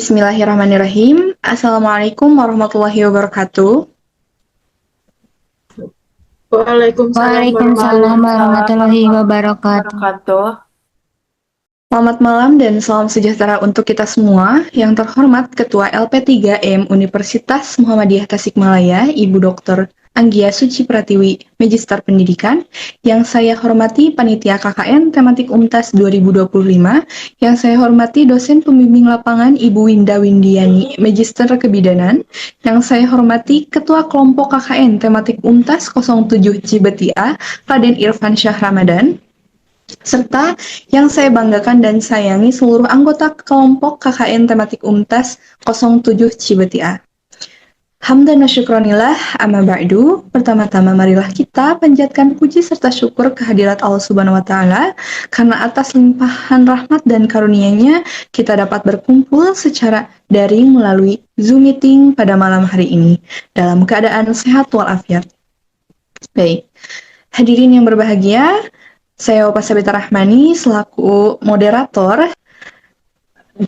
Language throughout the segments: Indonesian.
Bismillahirrahmanirrahim. Assalamualaikum warahmatullahi wabarakatuh. Waalaikumsalam Waalaikumsalam warahmatullahi warahmatullahi wabarakatuh. wabarakatuh. Selamat malam dan salam sejahtera untuk kita semua. Yang terhormat Ketua LP3M Universitas Muhammadiyah Tasikmalaya, Ibu Dr. Anggia Suci Pratiwi, Magister Pendidikan. Yang saya hormati Panitia KKN Tematik UMTAS 2025. Yang saya hormati dosen pembimbing lapangan Ibu Winda Windiani, Magister Kebidanan. Yang saya hormati Ketua Kelompok KKN Tematik UMTAS 07 Cibetia, Raden Irfan Syah Ramadan. Serta yang saya banggakan dan sayangi seluruh anggota kelompok KKN Tematik UMTAS 07 Cibetia. Hamdan wa syukronillah, amma ba'du. Pertama-tama marilah kita panjatkan puji serta syukur kehadirat Allah Subhanahu wa taala karena atas limpahan rahmat dan karunia-Nya kita dapat berkumpul secara daring melalui Zoom meeting pada malam hari ini dalam keadaan sehat walafiat. Baik. Hadirin yang berbahagia, saya Opa Sabita Rahmani selaku moderator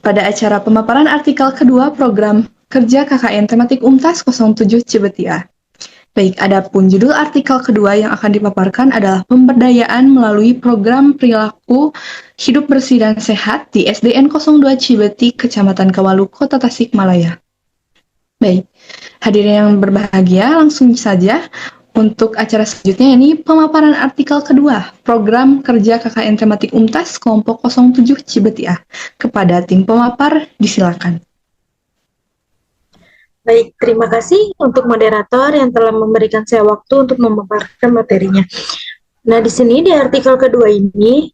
pada acara pemaparan artikel kedua program kerja KKN Tematik UMTAS 07 Cibetia. Baik, adapun judul artikel kedua yang akan dipaparkan adalah pemberdayaan melalui program perilaku hidup bersih dan sehat di SDN 02 Cibeti, Kecamatan Kawalu, Kota Tasikmalaya. Baik, hadirin yang berbahagia, langsung saja untuk acara selanjutnya ini pemaparan artikel kedua program kerja KKN Tematik UMTAS kelompok 07 Cibetia. Kepada tim pemapar, disilakan. Baik, terima kasih untuk moderator yang telah memberikan saya waktu untuk memaparkan materinya. Nah, di sini di artikel kedua ini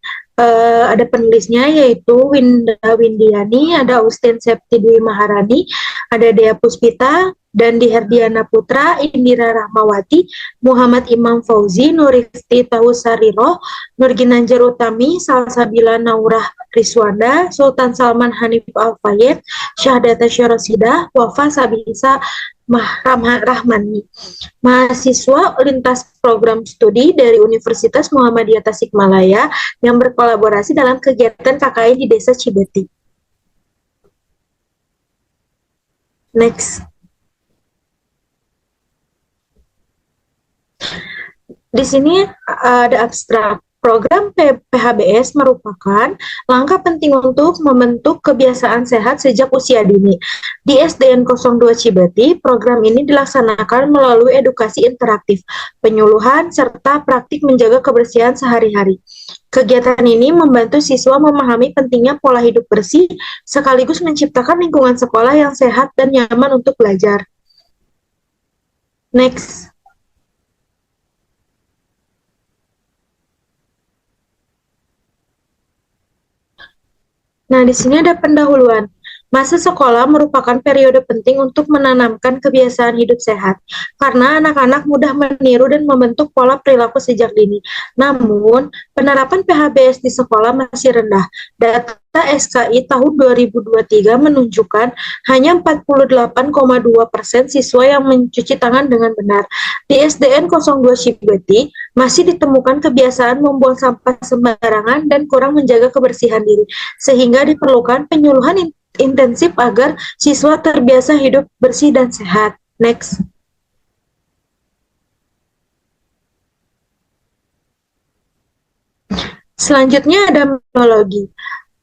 ada penulisnya yaitu Winda Windiani, ada Austin Septi Dwi Maharani, ada Dea Puspita, dan di Herdiana Putra, Indira Rahmawati, Muhammad Imam Fauzi, Nurifti Tawusariro, Nur Ginanjar Utami, Salsabila Naurah Riswanda, Sultan Salman Hanif Al-Fayed, Syahdata Syarosida, Wafa Sabisa Rahmani, mahasiswa lintas program studi dari Universitas Muhammadiyah Tasikmalaya yang berkolaborasi dalam kegiatan KKN di Desa Cibeti. Next. Di sini ada abstrak. Program PHBS merupakan langkah penting untuk membentuk kebiasaan sehat sejak usia dini. Di SDN 02 Cibeti, program ini dilaksanakan melalui edukasi interaktif, penyuluhan, serta praktik menjaga kebersihan sehari-hari. Kegiatan ini membantu siswa memahami pentingnya pola hidup bersih, sekaligus menciptakan lingkungan sekolah yang sehat dan nyaman untuk belajar. Next. Nah, di sini ada pendahuluan. Masa sekolah merupakan periode penting untuk menanamkan kebiasaan hidup sehat, karena anak-anak mudah meniru dan membentuk pola perilaku sejak dini. Namun, penerapan PHBS di sekolah masih rendah. Data SKI tahun 2023 menunjukkan hanya 48,2% siswa yang mencuci tangan dengan benar. Di SDN 02 Cibeti, masih ditemukan kebiasaan membuang sampah sembarangan dan kurang menjaga kebersihan diri, sehingga diperlukan penyuluhan intensif agar siswa terbiasa hidup bersih dan sehat. Next. Selanjutnya ada metodologi.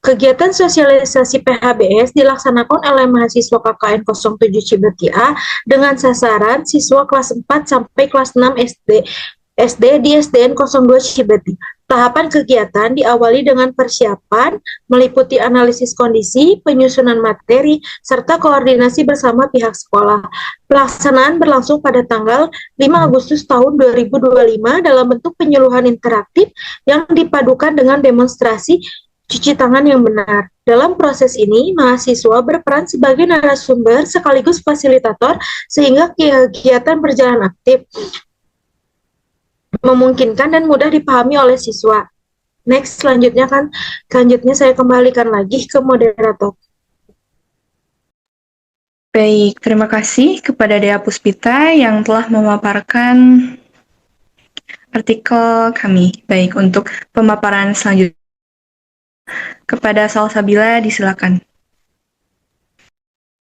Kegiatan sosialisasi PHBS dilaksanakan oleh mahasiswa KKN 07 Cibetia dengan sasaran siswa kelas 4 sampai kelas 6 SD di SDN 02 Cibeti. Tahapan kegiatan diawali dengan persiapan, meliputi analisis kondisi, penyusunan materi, serta koordinasi bersama pihak sekolah. Pelaksanaan berlangsung pada tanggal 5 Agustus tahun 2025 dalam bentuk penyuluhan interaktif yang dipadukan dengan demonstrasi cuci tangan yang benar. Dalam proses ini, mahasiswa berperan sebagai narasumber sekaligus fasilitator sehingga kegiatan berjalan aktif, memungkinkan dan mudah dipahami oleh siswa. Next, selanjutnya saya kembalikan lagi ke moderator. Baik, terima kasih kepada Dea Puspita yang telah memaparkan artikel kami. Baik, untuk pemaparan selanjutnya kepada Salsabila disilakan.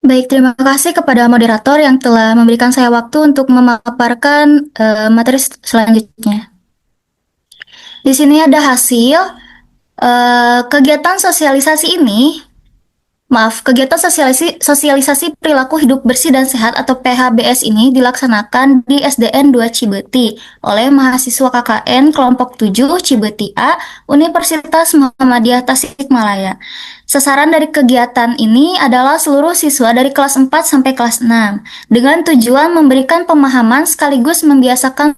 Baik, terima kasih kepada moderator yang telah memberikan saya waktu untuk memaparkan materi selanjutnya. Di sini ada hasil kegiatan sosialisasi ini. Kegiatan sosialisasi perilaku hidup bersih dan sehat atau PHBS ini dilaksanakan di SDN 2 Cibeti oleh mahasiswa KKN kelompok 7 Cibeti A, Universitas Muhammadiyah Tasikmalaya. Sasaran dari kegiatan ini adalah seluruh siswa dari kelas 4 sampai kelas 6 dengan tujuan memberikan pemahaman sekaligus membiasakan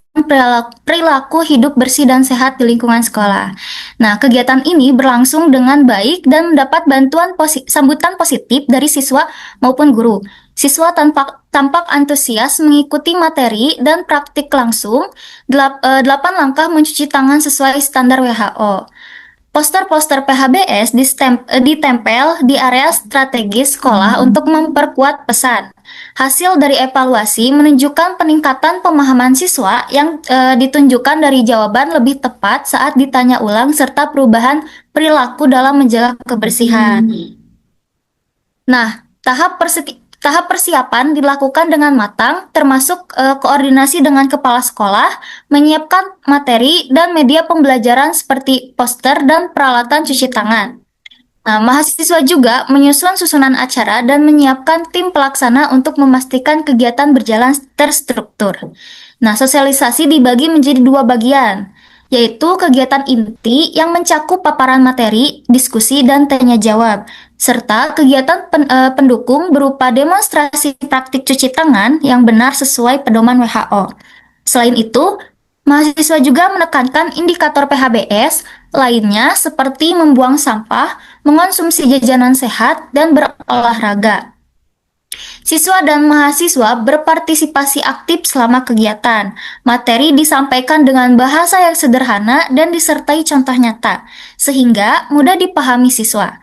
perilaku hidup bersih dan sehat di lingkungan sekolah. Nah, kegiatan ini berlangsung dengan baik dan mendapat sambutan positif dari siswa maupun guru. Siswa tampak antusias mengikuti materi dan praktik langsung 8 langkah mencuci tangan sesuai standar WHO. Poster-poster PHBS ditempel di area strategis sekolah untuk memperkuat pesan. Hasil dari evaluasi menunjukkan peningkatan pemahaman siswa yang ditunjukkan dari jawaban lebih tepat saat ditanya ulang serta perubahan perilaku dalam menjaga kebersihan. Nah, tahap persiapan dilakukan dengan matang, termasuk koordinasi dengan kepala sekolah, menyiapkan materi dan media pembelajaran seperti poster dan peralatan cuci tangan. Nah, mahasiswa juga menyusun susunan acara dan menyiapkan tim pelaksana untuk memastikan kegiatan berjalan terstruktur. Nah, sosialisasi dibagi menjadi 2 bagian, yaitu kegiatan inti yang mencakup paparan materi, diskusi, dan tanya jawab, serta kegiatan pendukung berupa demonstrasi praktik cuci tangan yang benar sesuai pedoman WHO. Selain itu, mahasiswa juga menekankan indikator PHBS lainnya seperti membuang sampah, mengonsumsi jajanan sehat, dan berolahraga. Siswa dan mahasiswa berpartisipasi aktif selama kegiatan. Materi disampaikan dengan bahasa yang sederhana dan disertai contoh nyata, sehingga mudah dipahami siswa.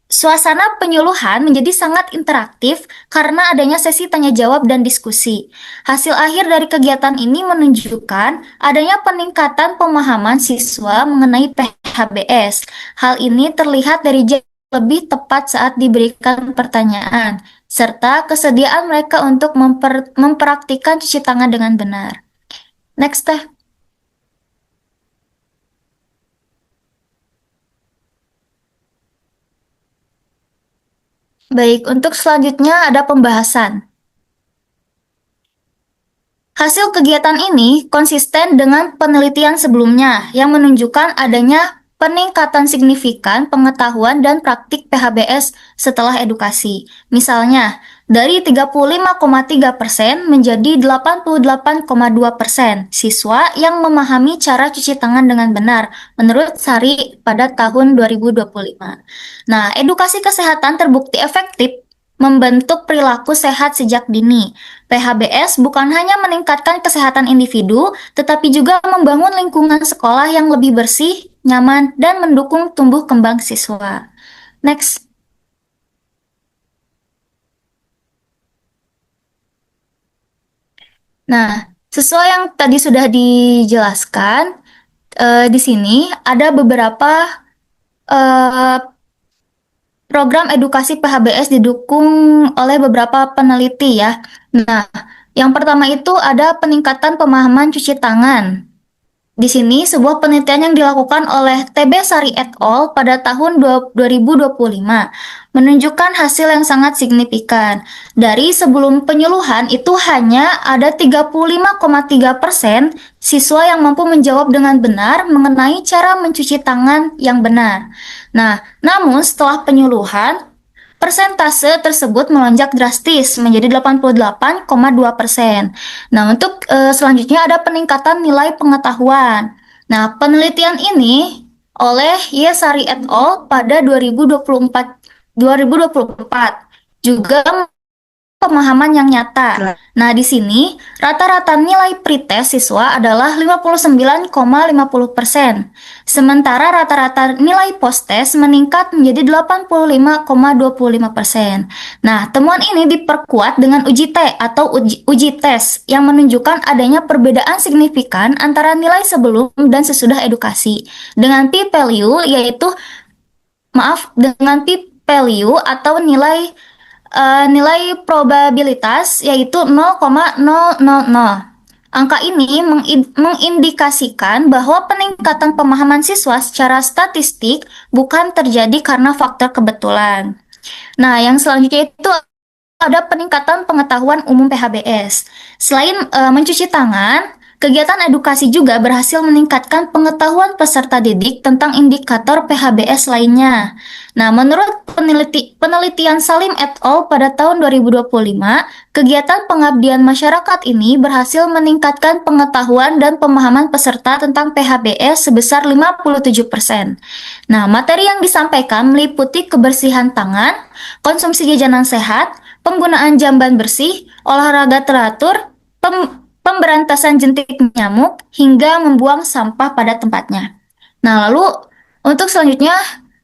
Suasana penyuluhan menjadi sangat interaktif karena adanya sesi tanya jawab dan diskusi. Hasil akhir dari kegiatan ini menunjukkan adanya peningkatan pemahaman siswa mengenai PHBS. Hal ini terlihat dari lebih tepat saat diberikan pertanyaan, serta kesediaan mereka untuk mempraktikkan cuci tangan dengan benar. Next, Teh. Baik, untuk selanjutnya ada pembahasan. Hasil kegiatan ini konsisten dengan penelitian sebelumnya yang menunjukkan adanya peningkatan signifikan pengetahuan dan praktik PHBS setelah edukasi. Misalnya, dari 35,3% menjadi 88,2% siswa yang memahami cara cuci tangan dengan benar menurut Sari pada tahun 2025. Nah, edukasi kesehatan terbukti efektif membentuk perilaku sehat sejak dini. PHBS bukan hanya meningkatkan kesehatan individu, tetapi juga membangun lingkungan sekolah yang lebih bersih, nyaman, dan mendukung tumbuh kembang siswa. Next. Nah, sesuai yang tadi sudah dijelaskan, di sini ada beberapa program edukasi PHBS didukung oleh beberapa peneliti ya. Nah, yang pertama itu ada peningkatan pemahaman cuci tangan. Di sini sebuah penelitian yang dilakukan oleh TB Sari et al. Pada tahun 2025 menunjukkan hasil yang sangat signifikan. Dari sebelum penyuluhan itu hanya ada 35,3% siswa yang mampu menjawab dengan benar mengenai cara mencuci tangan yang benar. Nah, namun setelah penyuluhan, persentase tersebut melonjak drastis menjadi 88,2%. Nah, untuk selanjutnya ada peningkatan nilai pengetahuan. Nah, penelitian ini oleh Yesari et al. Pada 2024 juga pemahaman yang nyata. Nah, di sini rata-rata nilai pretest siswa adalah 59,50%. Sementara rata-rata nilai post-test meningkat menjadi 85,25%. Nah, temuan ini diperkuat dengan uji T atau uji tes yang menunjukkan adanya perbedaan signifikan antara nilai sebelum dan sesudah edukasi. Dengan p-value value atau nilai probabilitas yaitu 0,000. Angka ini mengindikasikan bahwa peningkatan pemahaman siswa secara statistik bukan terjadi karena faktor kebetulan. Nah, yang selanjutnya itu ada peningkatan pengetahuan umum PHBS. Selain mencuci tangan, kegiatan edukasi juga berhasil meningkatkan pengetahuan peserta didik tentang indikator PHBS lainnya. Nah, menurut penelitian Salim et al. Pada tahun 2025, kegiatan pengabdian masyarakat ini berhasil meningkatkan pengetahuan dan pemahaman peserta tentang PHBS sebesar 57%. Nah, materi yang disampaikan meliputi kebersihan tangan, konsumsi jajanan sehat, penggunaan jamban bersih, olahraga teratur, pemberantasan jentik nyamuk, hingga membuang sampah pada tempatnya. Nah, lalu untuk selanjutnya,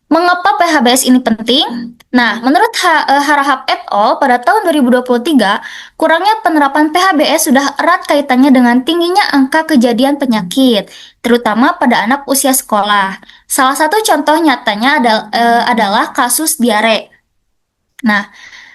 mengapa PHBS ini penting? Nah, menurut Harahap et al. Pada tahun 2023, kurangnya penerapan PHBS sudah erat kaitannya dengan tingginya angka kejadian penyakit, terutama pada anak usia sekolah. Salah satu contoh nyatanya adalah kasus diare. Nah,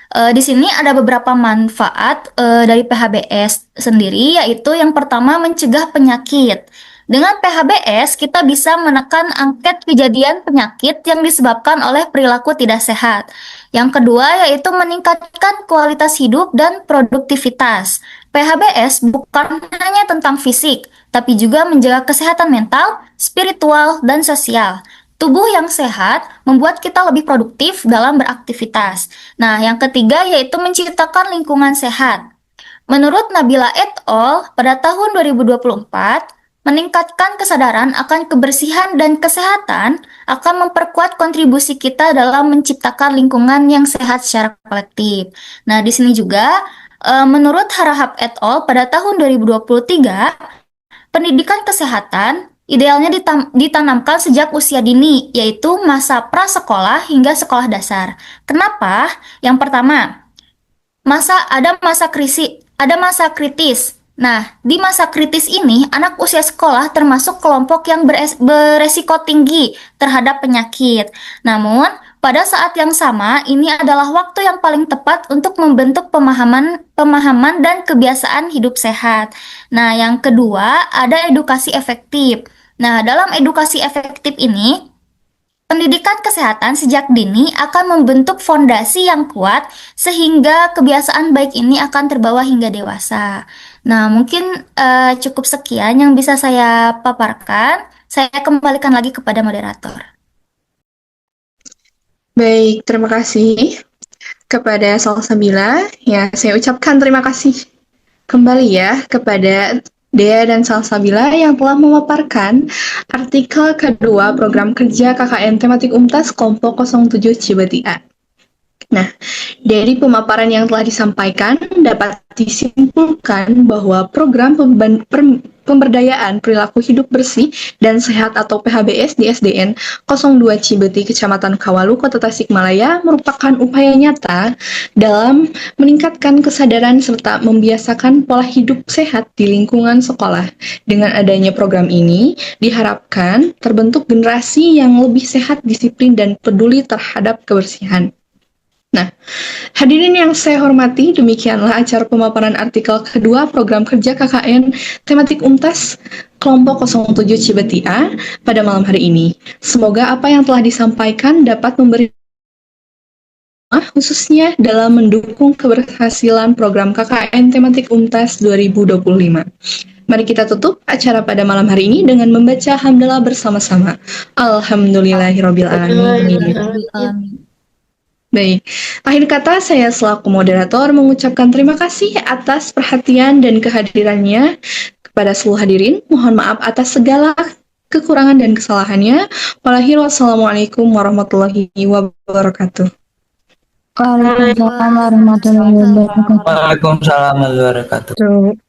di sini ada beberapa manfaat dari PHBS sendiri, yaitu yang pertama mencegah penyakit. Dengan PHBS, kita bisa menekan angka kejadian penyakit yang disebabkan oleh perilaku tidak sehat. Yang kedua, yaitu meningkatkan kualitas hidup dan produktivitas. PHBS bukan hanya tentang fisik, tapi juga menjaga kesehatan mental, spiritual, dan sosial. Tubuh yang sehat membuat kita lebih produktif dalam beraktivitas. Nah, yang ketiga yaitu menciptakan lingkungan sehat. Menurut Nabila et al. Pada tahun 2024, meningkatkan kesadaran akan kebersihan dan kesehatan akan memperkuat kontribusi kita dalam menciptakan lingkungan yang sehat secara kolektif. Nah, di sini juga menurut Harahap et al. Pada tahun 2023, pendidikan kesehatan idealnya ditanamkan sejak usia dini, yaitu masa prasekolah hingga sekolah dasar. Kenapa? Yang pertama, ada masa kritis. Nah, di masa kritis ini, anak usia sekolah termasuk kelompok yang beresiko tinggi terhadap penyakit. Namun, pada saat yang sama, ini adalah waktu yang paling tepat untuk membentuk pemahaman dan kebiasaan hidup sehat. Nah, yang kedua, ada edukasi efektif. Nah, dalam edukasi efektif ini, pendidikan kesehatan sejak dini akan membentuk fondasi yang kuat sehingga kebiasaan baik ini akan terbawa hingga dewasa. Nah, mungkin cukup sekian yang bisa saya paparkan. Saya kembalikan lagi kepada moderator. Baik, terima kasih kepada Salsabila. Ya, saya ucapkan terima kasih kembali ya kepada Dea dan Salsabila yang telah memaparkan artikel kedua program kerja KKN tematik UMTAS kelompok 07 Cibeti A. Nah, dari pemaparan yang telah disampaikan dapat disimpulkan bahwa program pemberdayaan perilaku hidup bersih dan sehat atau PHBS di SDN 02 Cibeti, Kecamatan Kawalu, Kota Tasikmalaya merupakan upaya nyata dalam meningkatkan kesadaran serta membiasakan pola hidup sehat di lingkungan sekolah. Dengan adanya program ini, diharapkan terbentuk generasi yang lebih sehat, disiplin, dan peduli terhadap kebersihan. Nah, hadirin yang saya hormati, demikianlah acara pemaparan artikel kedua program kerja KKN tematik UMTAS kelompok 07 Cibeti A pada malam hari ini. Semoga apa yang telah disampaikan dapat memberi khususnya dalam mendukung keberhasilan program KKN tematik UMTAS 2025. Mari kita tutup acara pada malam hari ini dengan membaca hamdalah bersama-sama. Alhamdulillahirabbil alamin. Baik, akhir kata saya selaku moderator mengucapkan terima kasih atas perhatian dan kehadirannya kepada seluruh hadirin. Mohon maaf atas segala kekurangan dan kesalahannya. Wassalamualaikum warahmatullahi wabarakatuh. Waalaikumsalam warahmatullahi wabarakatuh. Waalaikumsalam warahmatullahi wabarakatuh.